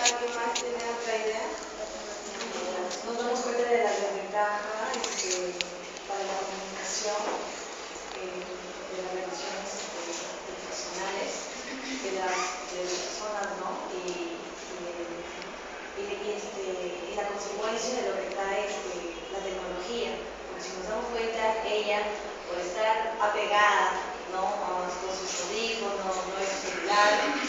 ¿Alguien más tiene otra idea? Nos damos cuenta de la desventaja para la comunicación de las relaciones personales de las personas, ¿no? Y la consecuencia de lo que trae la tecnología. Porque si nos damos cuenta, ella, por estar apegada, ¿no?, a sus audífonos, no es celular,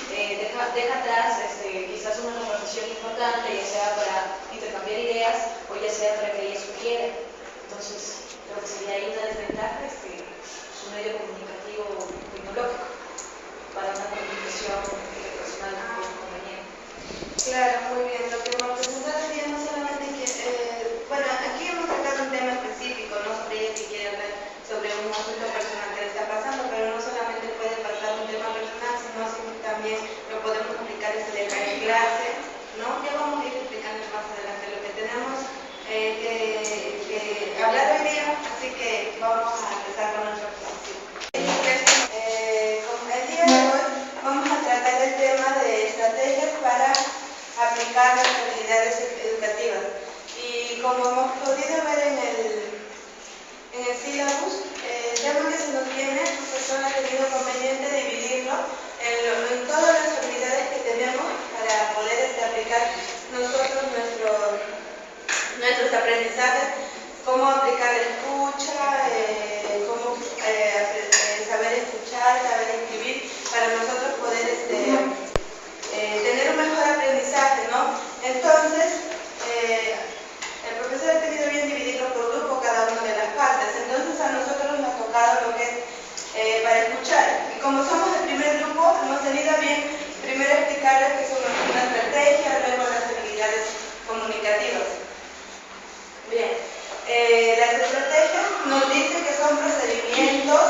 deja atrás quizás una conversación importante, ya sea para intercambiar ideas o ya sea para que ella sugiera. Entonces, creo que sería ahí una desventaja su medio comunicativo tecnológico para una comunicación personal muy conveniente. Claro, muy bien. Lo que vamos a presentar hoy día no solamente bueno, aquí hemos tratado un tema específico, ¿no? Sobre ella que quiere hablar sobre un asunto personal que le está pasando, pero no solamente puede pasar un tema personal, sino también lo podemos aplicar y se deja en clase, ¿no? Ya vamos a ir explicando más adelante lo que tenemos que hablar hoy día, así que vamos a empezar con nuestra exposición. El día de hoy vamos a tratar el tema de estrategias para aplicar las habilidades educativas. Y como hemos podido ver en el sílabus, el tema que se nos viene, el profesor ha tenido conveniente dividirlo en todas las habilidades que tenemos para poder aplicar nosotros nuestros aprendizajes, cómo aplicar la escucha, cómo saber escuchar, saber escribir, para nosotros poder tener un mejor aprendizaje, ¿no? Entonces, el profesor ha querido bien dividirlo por grupo cada una de las partes. Entonces a nosotros nos ha tocado lo que es para escuchar. Y como somos el primer grupo, hemos tenido bien primero explicarles qué son una estrategia, luego las habilidades comunicativas. Bien, las estrategias nos dicen que son procedimientos,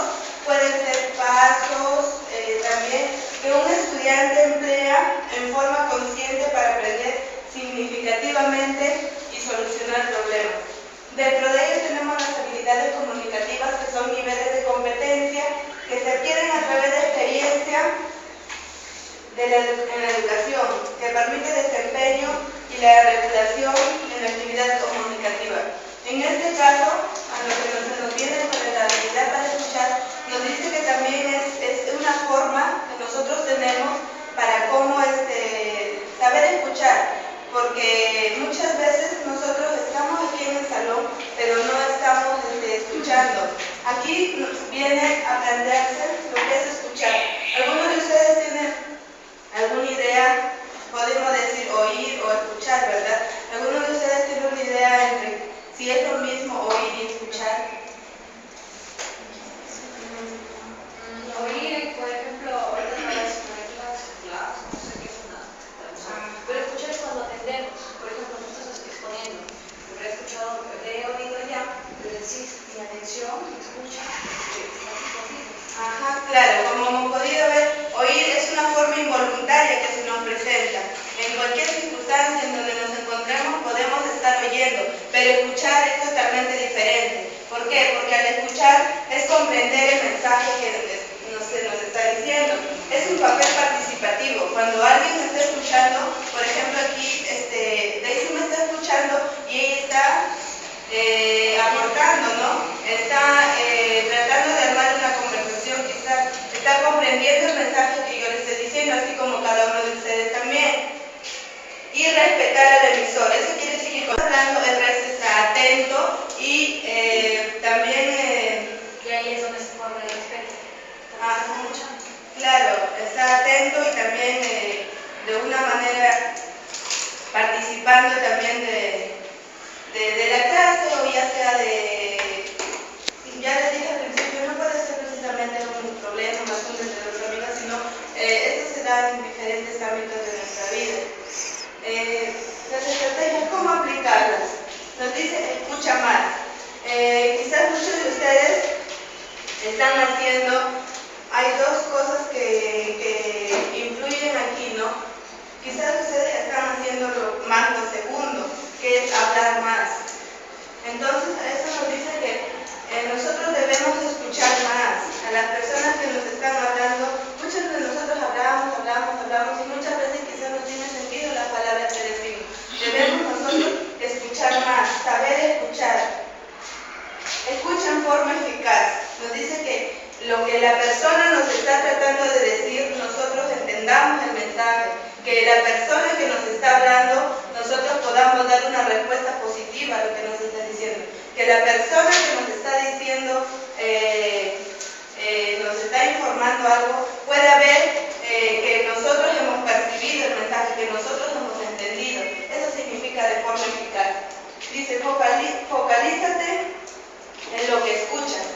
pueden ser pasos, también que un estudiante emplea en forma consciente para aprender significativamente y solucionar problemas. Dentro de ellos tenemos las habilidades comunicativas, que son niveles de competencia que se adquieren a través de experiencia en la educación, que permite desempeño y la regulación en la actividad comunicativa. En este caso, a lo que se nos viene con la habilidad para escuchar, nos dice que también es una forma que nosotros tenemos para cómo saber escuchar, porque muchas veces nosotros estamos aquí en el salón, pero no estamos escuchando. Aquí nos viene a plantearse lo que es escuchar. ¿Alguno de ustedes tiene alguna idea? Podemos decir oír o escuchar, ¿verdad? ¿Alguno de ustedes tiene una idea entre si es lo mismo oír y escuchar? Oír, por ejemplo, ahorita para las clases, no sé qué es una traducción, pero escuchar es cuando atendemos. Por ejemplo, tú estás exponiendo, he escuchado, he oído ya, pero decís mi atención, escucha, estás conmigo. Ajá, claro, como hemos podido ver, oír es una forma involuntaria que se nos presenta. En cualquier circunstancia en donde nos encontremos podemos estar oyendo, pero escuchar es totalmente diferente. ¿Por qué? Porque al escuchar es comprender el mensaje que se nos está diciendo. Es un papel participativo. Cuando alguien me está escuchando, por ejemplo aquí Daisy me está escuchando y ella está aportando, ¿no? Está tratando de armar una conversación, quizás está comprendiendo el mensaje que yo le estoy diciendo, así como cada uno de ustedes también. Y respetar al emisor. Eso quiere decir que cuando está hablando, el resto está atento y también... Y ahí es donde se forma el respeto. Claro, está atento y también de una manera participando también de la clase, o ya sea ya les dije al principio, no puede ser precisamente un problema, un asunto entre los amigos, sino esto se da en diferentes ámbitos de nuestra vida. Las estrategias, ¿cómo aplicarlas? Nos dice escucha más. Quizás muchos de ustedes están haciendo, hay dos cosas que influyen aquí, ¿no? Quizás ustedes están haciendo más lo segundo, que es hablar más. Entonces, eso nos dice que nosotros debemos escuchar más a las personas que nos están hablando. Muchos de nosotros hablamos y muchas veces quizás no tiene sentido la palabra lo que la persona nos está tratando de decir, nosotros entendamos el mensaje, que la persona que nos está hablando, nosotros podamos dar una respuesta positiva a lo que nos está diciendo, que la persona que nos está diciendo, nos está informando algo, pueda ver que nosotros hemos percibido el mensaje, que nosotros hemos entendido. Eso significa de forma eficaz. Dice, focalízate en lo que escuchas.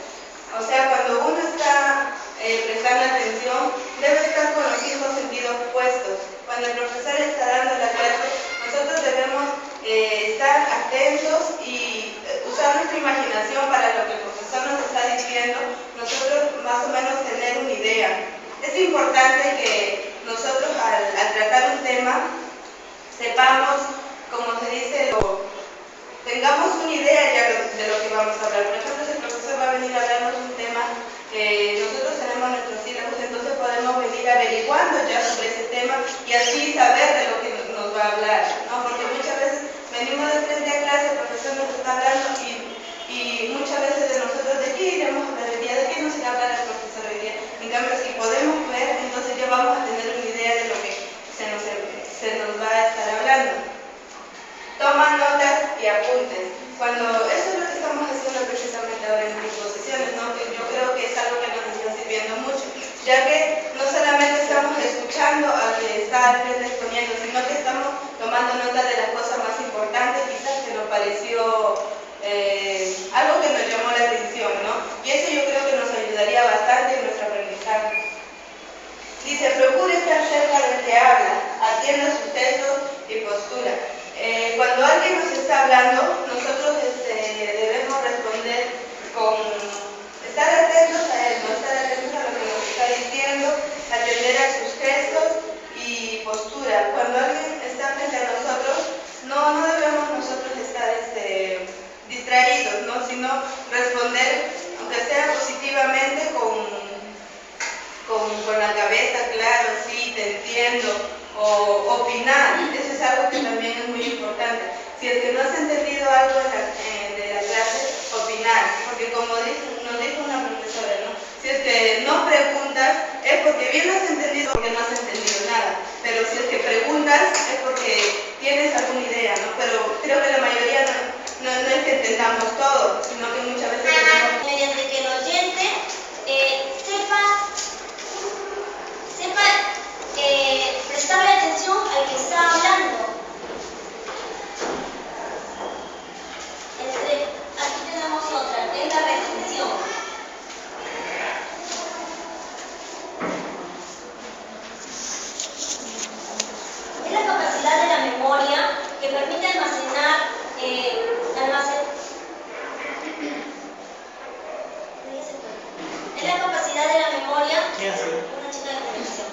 O sea, cuando uno está prestando atención, debe estar con los 5 sentidos puestos. Cuando el profesor está dando la clase, nosotros debemos estar atentos y usar nuestra imaginación para lo que el profesor nos está diciendo, nosotros más o menos tener una idea. Es importante que nosotros al tratar un tema, sepamos, como se dice, tengamos una idea ya de lo que vamos a hablar. Por ejemplo, si el profesor va a venir a hablarnos un tema, nosotros tenemos nuestros sílabos, entonces podemos venir averiguando ya sobre ese tema y así saber de lo que nos va a hablar, ¿no? Porque muchas veces venimos de frente a clase, el profesor nos está hablando y muchas veces de nosotros de qué iremos a hablar el día, de qué nos irá a hablar el profesor hoy día. En cambio, si podemos ver, entonces ya vamos a tener una idea de lo que se nos va a estar hablando. Toma notas y apuntes. Eso es lo que estamos haciendo precisamente ahora en exposiciones, ¿no? Que yo creo que es algo que nos está sirviendo mucho, ya que no solamente estamos escuchando al que está exponiendo, sino que estamos tomando nota de las cosas más importantes, quizás que nos pareció algo que nos llamó la atención, ¿no? Y eso yo creo que nos ayudaría bastante en nuestro aprendizaje. Dice, procure estar cerca del que habla, atienda sus gestos y postura. Cuando alguien nos está hablando, nosotros debemos responder con estar atentos a él, no estar atentos a lo que nos está diciendo, atender a sus gestos y postura. Cuando alguien está frente a nosotros, no debemos nosotros estar distraídos, ¿no? Sino responder, aunque sea positivamente, con la cabeza, claro, sí, te entiendo, o opinar. Eso es algo que también es muy importante. Si es que no has entendido algo de la clase, opinar, porque como nos dijo una profesora, ¿no? Si es que no preguntas, es porque bien lo has entendido, porque no has entendido nada, pero si es que preguntas, es porque tienes alguna idea, ¿no? Pero creo que la mayoría no es que entendamos todo, sino que muchas veces tenemos... Mediante que el oyente sepa prestarle atención al que está hablando. Aquí tenemos otra, que es la retención. Es la capacidad de la memoria que permite almacenar es la capacidad de la memoria. Una chica de comunicación.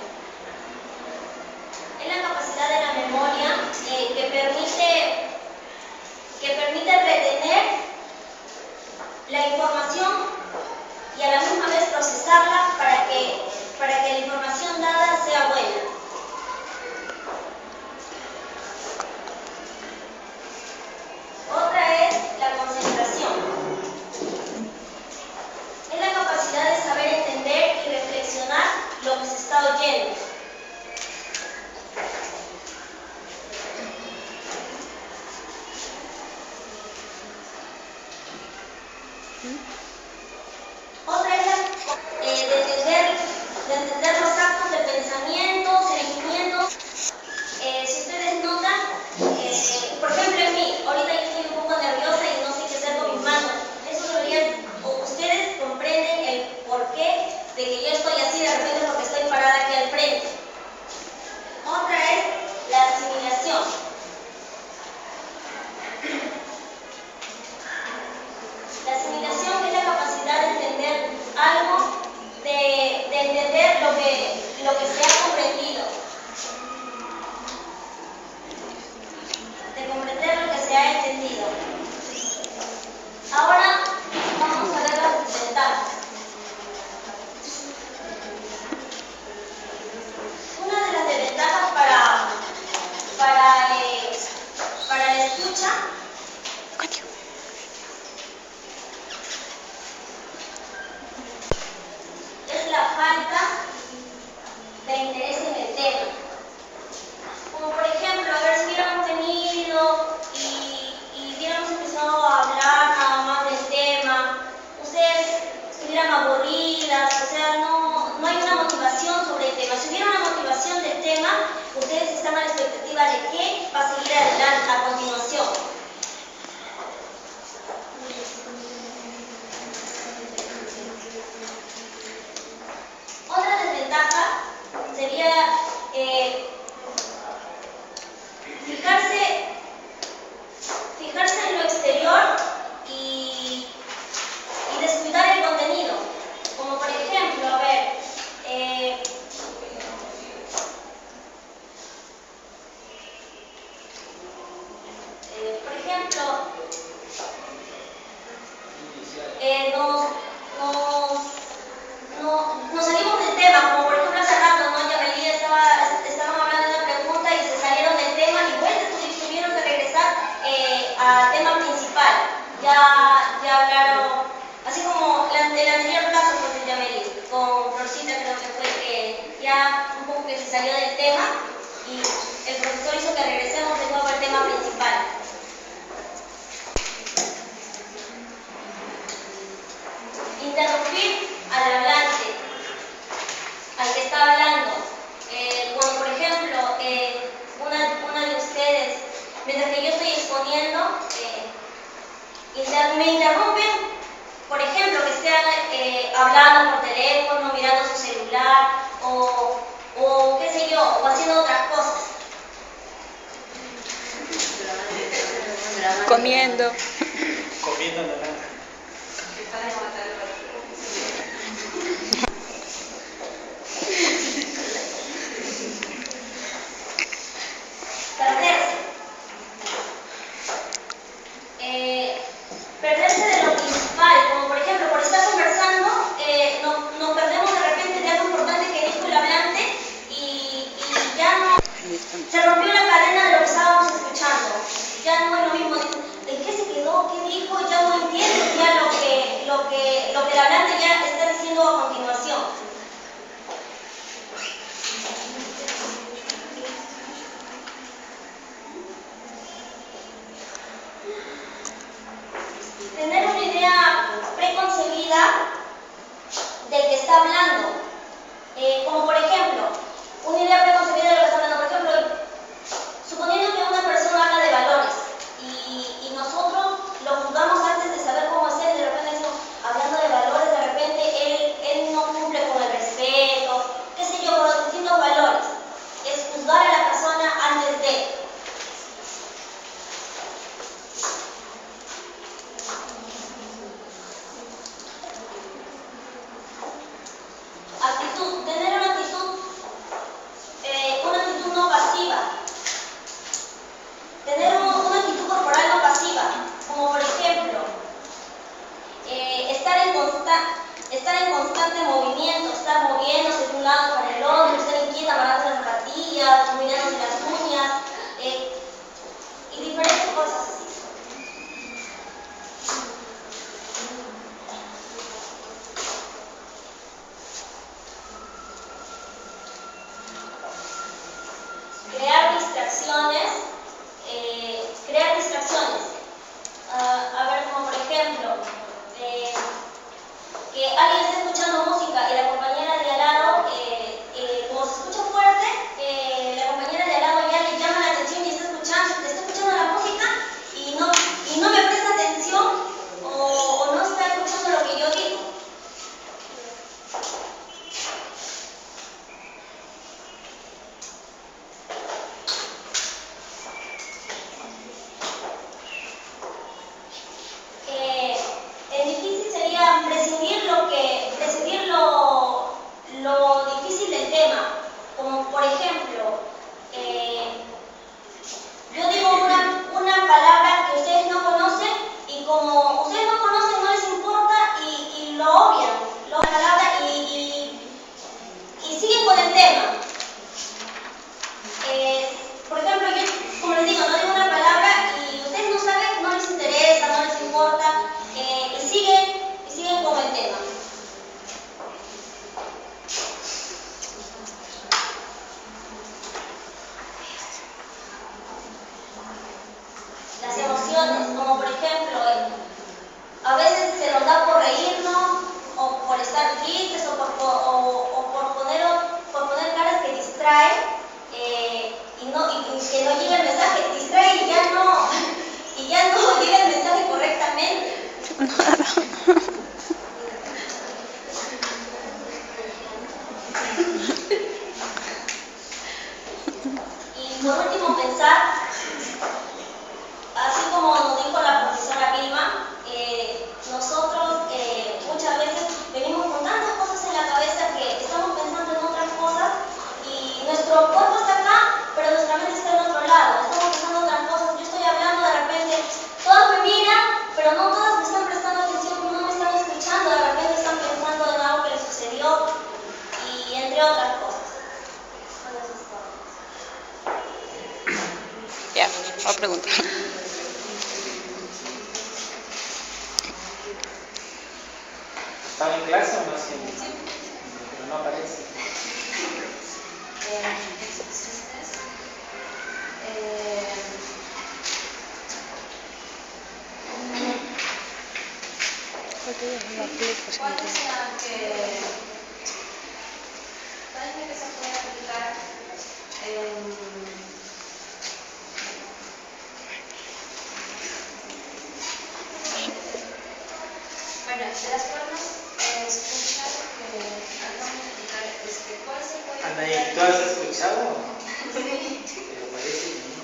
Es la capacidad de la memoria que permite retener la información y a la misma vez procesarla para que la información dada sea buena. Otra es la concentración. Es la capacidad de saber entender y reflexionar lo que se está oyendo. Otra es de entender los actos de pensamiento, sentimientos. Si ustedes notan, por ejemplo en mí, ahorita yo estoy un poco nerviosa y no sé qué hacer con mis manos. Eso ustedes comprenden el porqué de que yo estoy así de repente porque estoy parada aquí al frente. Otra es la asimilación. La asimilación es la capacidad de entender algo, de entender lo que se ha comprendido. De comprender lo que se ha entendido. Ahora vamos a ver las desventajas. Una de las desventajas para la escucha ejemplo, nos salimos del tema, como por ejemplo hace rato, ¿no? Yamelí estaban hablando de una pregunta y se salieron del tema y vuelta tuvieron que regresar al tema principal. Ya hablaron, así como el anterior caso fue de Yamelí, con Florcita creo que fue que ya un poco que se salió del tema y el profesor hizo que regresemos de nuevo al tema principal. Interrumpir al hablante, al que está hablando. Cuando, por ejemplo, una de ustedes, mientras que yo estoy exponiendo, me interrumpen, por ejemplo, que estén hablando por teléfono, mirando su celular, o qué sé yo, o haciendo otras cosas. Comiendo. Comiendo naranja. Perderse de lo principal, como por ejemplo, por estar conversando, nos perdemos de repente de algo importante que dijo el hablante y ya no se rompió la cadena de lo que estábamos escuchando. Ya no es lo mismo. ¿En qué se quedó? ¿Qué dijo? Ya no entiendo ya lo que el hablante ya está diciendo a continuación. Tener una idea preconcebida del que está hablando. Como por ejemplo, una idea preconcebida de lo que está hablando. Por ejemplo, suponiendo que una persona habla de valores y nosotros lo juzgamos antes de saber cómo hacer, de repente decimos, hablando de valores, de repente él no cumple con el respeto, qué sé yo, con los distintos valores. Es juzgar a la persona antes de. Actitud, tener una actitud no pasiva. Tener una actitud corporal no pasiva, como por ejemplo, estar en constante movimiento, estar moviéndose de un lado para el otro, estar inquieta, amarrando las zapatillas, mirándose las uñas, y diferentes cosas así. Crear distracciones. A ver, como por ejemplo, que alguien esté escuchando música y la compañera de al lado, como se escucha fuerte, la compañera de al lado ya le llama la atención y está escuchando la música y no me presta atención o no está escuchando lo que yo digo. Difícil sería prescindir lo difícil del tema, como por ejemplo, yo digo una palabra que ustedes no conocen y como ustedes no conocen no les importa y lo obvian, la palabra y siguen con el tema. Por ejemplo, yo, como les digo, no digo una palabra y ustedes no saben, no les interesa, no les importa, y siguen con el tema. Las emociones, como por ejemplo, a veces se nos da por reírnos, o por estar tristes, o por poner caras que distraen, y que no llega el mensaje, distrae y ya no llega el mensaje correctamente. Y por último pensar, así como nos dijo la profesora Vilma, nosotros muchas veces venimos con tantas cosas en la cabeza que estamos pensando en otras cosas y nuestro cuerpo está acá, pero nuestra mente está en otro lado. voy a preguntar. ¿Estaba en clase o no siempre? Pero no aparece. ¿Cuál será que se puede aplicar bueno, de las formas escuchar que acabamos de explicar, ¿cuál se puede Anaí, ¿tú has escuchado o no? Pero parece que no.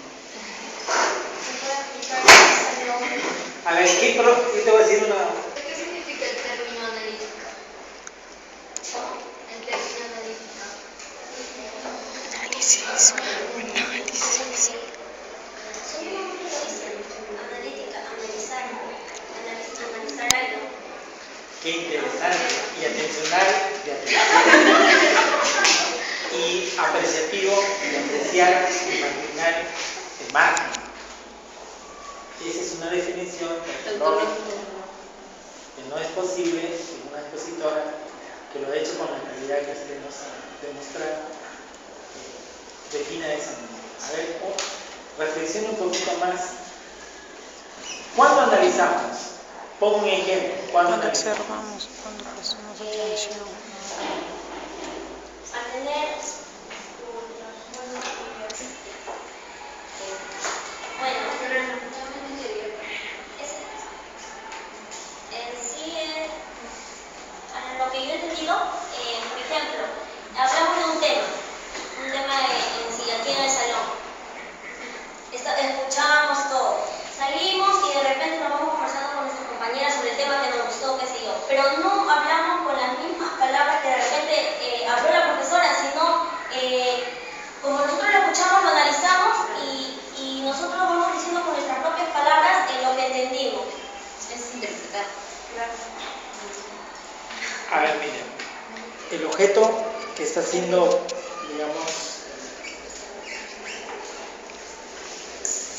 se puede aplicar al nombre? A ver, yo te voy a decir una... ¿Qué significa el término analítica? El término analítica. Análisis. Analítica, analizar algo. Qué interesante. Y atencional y atención. Y apreciativo y apreciar y imaginar el margen. Esa es una definición que no es posible en una expositora que lo ha hecho con la calidad que usted nos ha demostrado, defina de esa manera. A ver, reflexione un poquito más. ¿Cuándo analizamos? Pongo un ejemplo. ¿Cuándo Cuando analizamos? observamos, cuando prestamos atención. A tener en sí lo que yo he entendido, por ejemplo, hablamos de un tema en sí, aquí en el salón. Escuchamos todo, salimos y de repente nos vamos conversando con nuestras compañeras sobre el tema que nos gustó, qué sé yo, pero no hablamos con las mismas palabras que de repente habló la profesora, sino como nosotros lo escuchamos, lo analizamos y nosotros vamos diciendo con nuestras propias palabras lo que entendimos. Es interpretar. A ver, miren. El objeto que está siendo, digamos,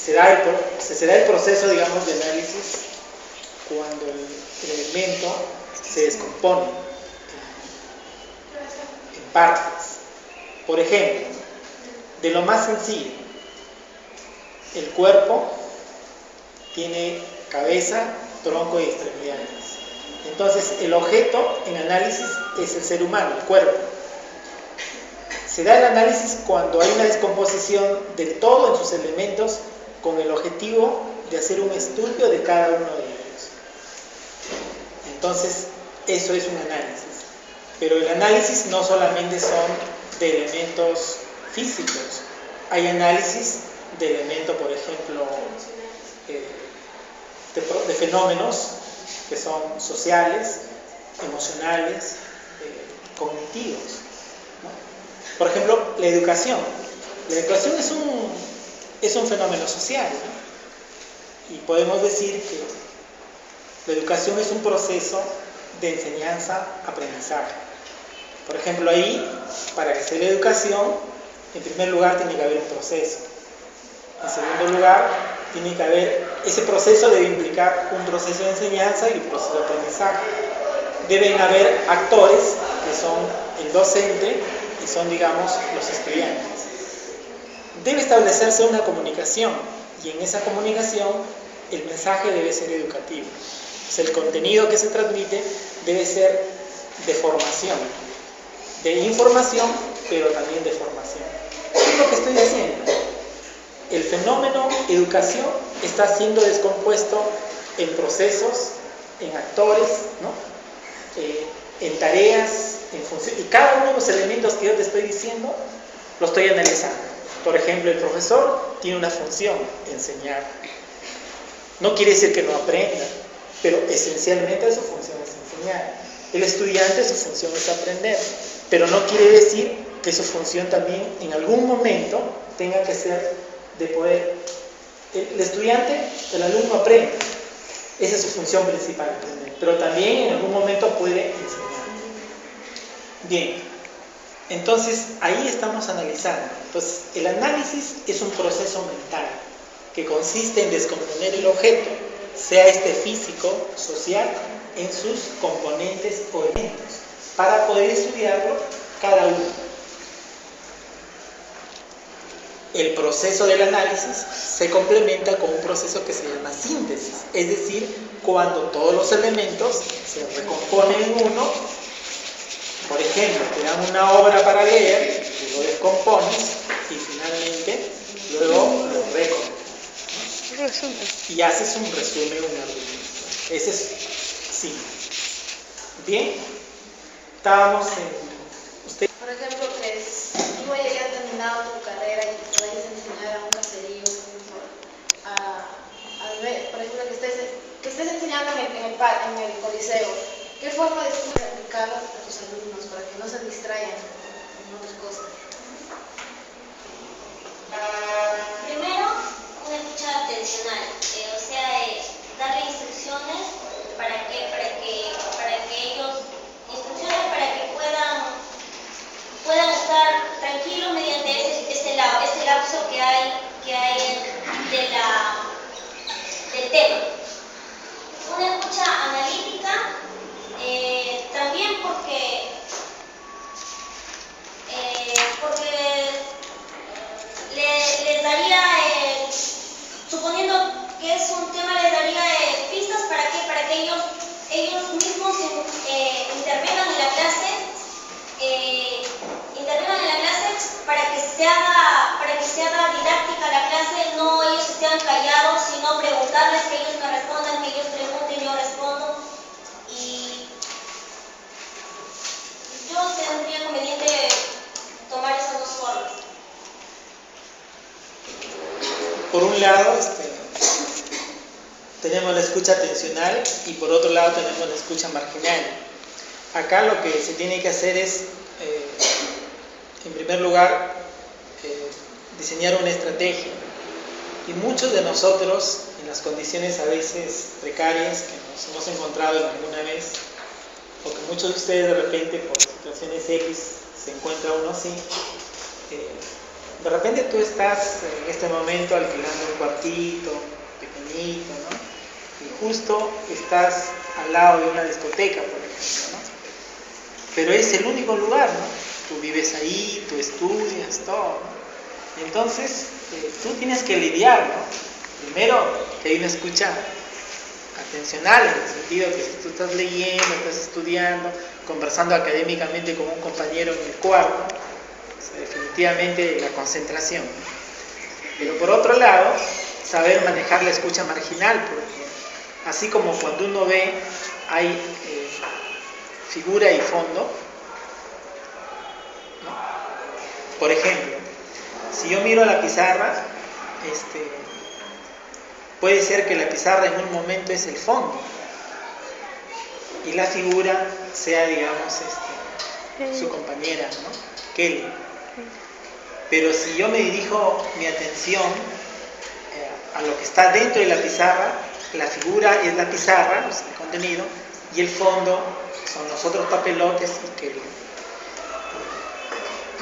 se da el proceso, digamos, de análisis cuando el elemento se descompone en partes. Por ejemplo, de lo más sencillo, el cuerpo tiene cabeza, tronco y extremidades. Entonces, el objeto en análisis es el ser humano, el cuerpo. Se da el análisis cuando hay una descomposición del todo en sus elementos con el objetivo de hacer un estudio de cada uno de ellos. Entonces, eso es un análisis. Pero el análisis no solamente son de elementos físicos. Hay análisis de elementos, por ejemplo, de fenómenos que son sociales, emocionales, cognitivos, ¿no? Por ejemplo, la educación. La educación es un fenómeno social, ¿no? Y podemos decir que la educación es un proceso de enseñanza-aprendizaje. Por ejemplo, ahí, para que sea la educación, en primer lugar tiene que haber un proceso. En segundo lugar, tiene que haber, ese proceso debe implicar un proceso de enseñanza y un proceso de aprendizaje. Deben haber actores que son el docente y son, digamos, los estudiantes. Debe establecerse una comunicación y en esa comunicación el mensaje debe ser educativo. O sea, el contenido que se transmite debe ser de formación, de información, pero también de formación. ¿Qué es lo que estoy diciendo? El fenómeno educación está siendo descompuesto en procesos, en actores, ¿no? En tareas, en funciones, y cada uno de los elementos que yo te estoy diciendo lo estoy analizando. Por ejemplo, el profesor tiene una función, enseñar. No quiere decir que no aprenda, pero esencialmente su función es enseñar. El estudiante, su función es aprender, pero no quiere decir que su función también en algún momento tenga que ser de poder. El estudiante, el alumno aprende, esa es su función principal, aprender, pero también en algún momento puede enseñar. Bien, entonces ahí estamos analizando. Entonces, el análisis es un proceso mental, que consiste en descomponer el objeto, sea este físico, social, en sus componentes o elementos, para poder estudiarlo cada uno. El proceso del análisis se complementa con un proceso que se llama síntesis, es decir, cuando todos los elementos se recomponen en uno. Por ejemplo, te dan una obra para leer, tú lo descompones y finalmente luego lo reconstruyes y haces un resumen, un argumento. Ese es síntesis. Bien, estábamos en... Usted... Por ejemplo, que tú hayas terminado tu carrera y te vayas a enseñar a un caserío, por ejemplo, que estés enseñando en el coliseo, ¿qué forma de aplicarlo a tus alumnos para que no se distraigan en otras cosas? Primero, una escucha atencional, o sea, darle instrucciones para que ellos, instrucciones para que puedan estar tranquilos mediante ese lapso que hay del tema. Una escucha analítica, también porque les daría, suponiendo que es un tema, les daría pistas para que ellos mismos intervengan en la clase, para que se haga didáctica la clase, no ellos estén callados, sino preguntarles, que ellos me respondan, que ellos pregunten, yo respondo. Y yo tendría conveniente tomar esas dos formas. Por un lado, tenemos la escucha atencional y por otro lado tenemos la escucha marginal. Acá lo que se tiene que hacer es, en primer lugar, diseñar una estrategia. Y muchos de nosotros, en las condiciones a veces precarias que nos hemos encontrado alguna vez, o que muchos de ustedes de repente por situaciones X se encuentra uno así, de repente tú estás en este momento alquilando un cuartito pequeñito, ¿no? Y justo estás al lado de una discoteca, por ejemplo, ¿no? Pero es el único lugar, ¿no? Tú vives ahí, tú estudias, todo, ¿no? Entonces, tú tienes que lidiar, ¿no? Primero, que hay una escucha atencional, en el sentido que si tú estás leyendo, estás estudiando, conversando académicamente con un compañero en el cuarto, definitivamente la concentración. Pero por otro lado, saber manejar la escucha marginal, porque así como cuando uno ve, hay figura y fondo, ¿no? Por ejemplo, si yo miro a la pizarra, puede ser que la pizarra en un momento es el fondo y la figura sea, digamos, su compañera, ¿no? Kelly. Pero si yo me dirijo mi atención a lo que está dentro de la pizarra, la figura es la pizarra, o sea, el contenido, y el fondo son los otros papelotes y Kelly.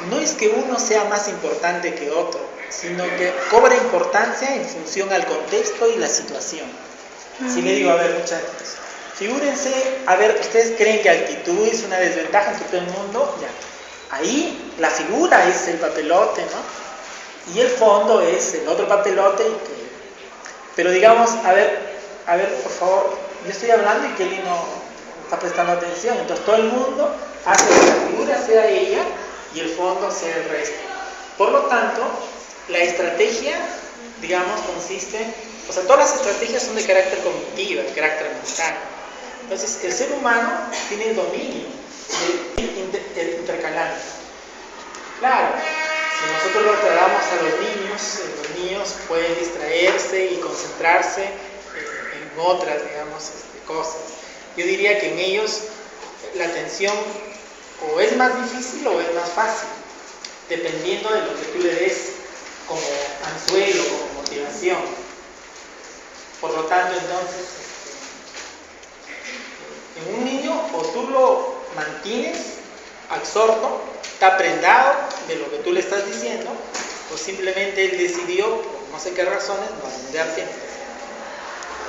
No es que uno sea más importante que otro, sino que cobra importancia en función al contexto y la situación. Si le digo, a ver, muchachos, figúrense, a ver, ¿ustedes creen que actitud es una desventaja en todo el mundo? Ya. Ahí la figura es el papelote, ¿no? Y el fondo es el otro papelote. Pero digamos, a ver, por favor, yo estoy hablando y Kelly no está prestando atención. Entonces todo el mundo hace que la figura sea ella y el fondo sea el resto. Por lo tanto, la estrategia, digamos, consiste, o sea, todas las estrategias son de carácter cognitivo, de carácter mental. Entonces, el ser humano tiene el dominio del intercalante. Claro, si nosotros lo trasladamos a los niños pueden distraerse y concentrarse en otras, digamos, cosas. Yo diría que en ellos la atención o es más difícil o es más fácil, dependiendo de lo que tú le des como anzuelo, como motivación. Por lo tanto, entonces, en un niño o tú lo mantienes absorto, está prendado de lo que tú le estás diciendo, o simplemente él decidió, por no sé qué razones, no va a tener tiempo.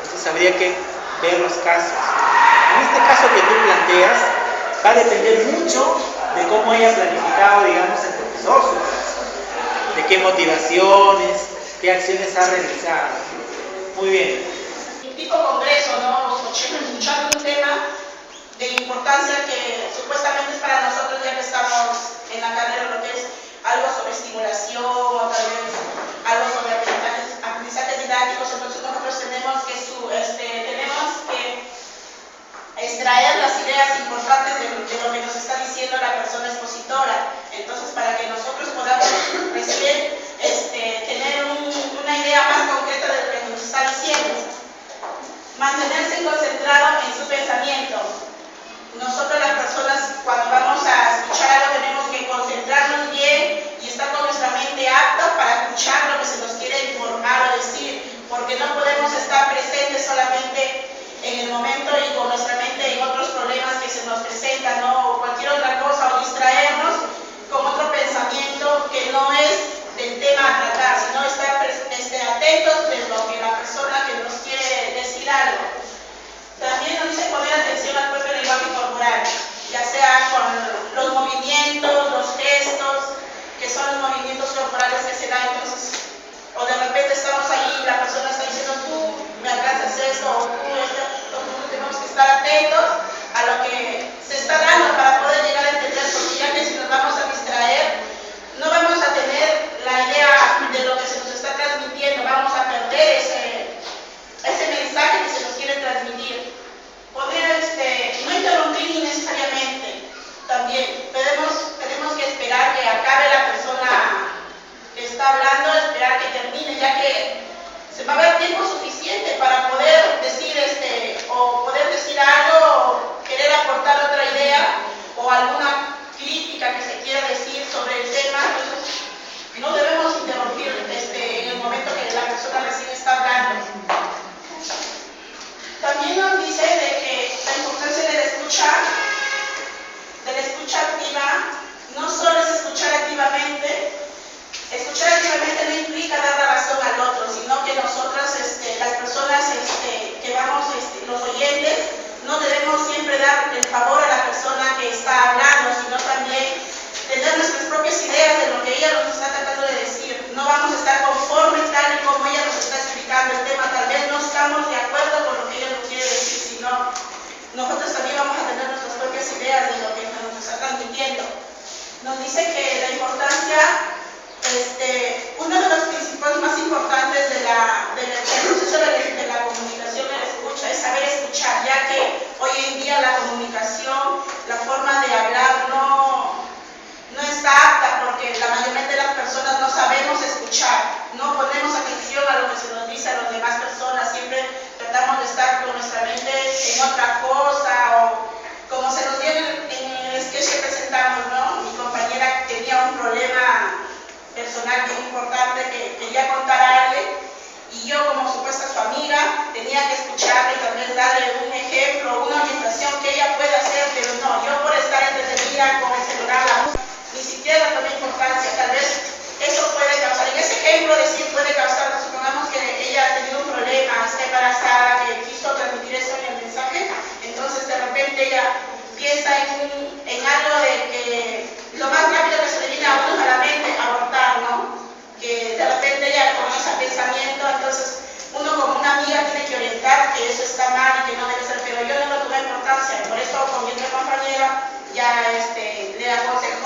Entonces habría que ver los casos. En este caso que tú planteas, va a depender mucho de cómo haya planificado, digamos, el profesor su clase, de qué motivaciones, qué acciones ha realizado. Muy bien. Un tipo congreso, ¿no? Escuchando un tema de importancia que supuestamente es para nosotros ya que estamos en la carrera, lo que es algo sobre estimulación o tal vez algo sobre aprendizajes didácticos. Entonces nosotros tenemos que extraer las ideas importantes de lo que nos está diciendo la persona expositora. Entonces, para que nosotros podamos recibir, tener una idea más concreta de lo que nos está diciendo. Mantenerse concentrado en su pensamiento. Nosotros las personas, cuando vamos a escuchar algo, tenemos que concentrarnos bien y estar con nuestra mente apta para escuchar lo que se nos quiere informar o decir, porque no podemos estar presentes solamente en el momento y con nuestra mente en otros problemas que se nos presentan, ¿no? O cualquier otra cosa, o distraernos con otro pensamiento que no es del tema a tratar, sino estar atentos de lo que la persona que nos quiere decir algo. También nos dice poner atención al propio lenguaje corporal, ya sea con los movimientos, los gestos, que son los movimientos corporales que se dan. Entonces, o de repente estamos ahí y la persona está diciendo, tú me alcanzas esto, o tú esto. Nosotros tenemos que estar atentos a lo que se está dando para poder llegar a entender, porque ya que si nos vamos a distraer, no vamos a tener la idea de lo que se nos está transmitiendo, vamos a perder ese mensaje que se nos quiere transmitir. Poder no interrumpir innecesariamente. También tenemos que esperar que acabe la persona que está hablando, esperar que termine, ya que se va a haber tiempo suficiente para poder decir o poder decir algo, o querer aportar otra idea o alguna crítica que se quiera decir sobre el tema. Entonces no debemos interrumpir en el momento que la persona recién está hablando. También nos dice de que la importancia de la escucha activa no solo es escuchar activamente. Escuchar activamente no implica dar la razón al otro, sino que nosotras, las personas que vamos, los oyentes, no debemos siempre dar el favor a la persona que está hablando, sino también tener nuestras propias ideas de lo que ella nos está tratando de decir. No vamos a estar conformes tal y como ella nos está explicando el tema, tal vez no estamos de acuerdo con lo que ella nos quiere decir, sino nosotros también vamos a tener nuestras propias ideas de lo que nos está transmitiendo. Nos dice que la importancia, uno de los principios más importantes del proceso de la comunicación y la escucha es saber escuchar, ya que hoy en día la comunicación, la forma de hablar no está apta, porque la mayoría de las personas no sabemos escuchar, no ponemos atención a lo que se nos dice a las demás personas, siempre tratamos de estar con nuestra mente en otra cosa, o como se nos dio en el sketch que presentamos, ¿no? Mi compañera tenía un problema personal muy importante que quería contar a alguien, y yo como supuesta su amiga tenía que escucharle y también darle un ejemplo, una orientación que ella pueda hacer, pero no, yo por estar entretenida con el celular, la música, ni siquiera le tomé importancia. Tal vez eso puede causar, en ese ejemplo decir puede causar, supongamos que ella ha tenido un problema, está embarazada, que quiso transmitir eso en el mensaje, entonces de repente ella piensa en algo de que lo más rápido que se le viene a uno a la mente, abortar, ¿no? Que de repente ella con ese pensamiento, entonces uno como una amiga tiene que orientar que eso está mal y que no debe ser, pero yo no le tomé importancia, por eso con mi otra compañera ya le aconsejé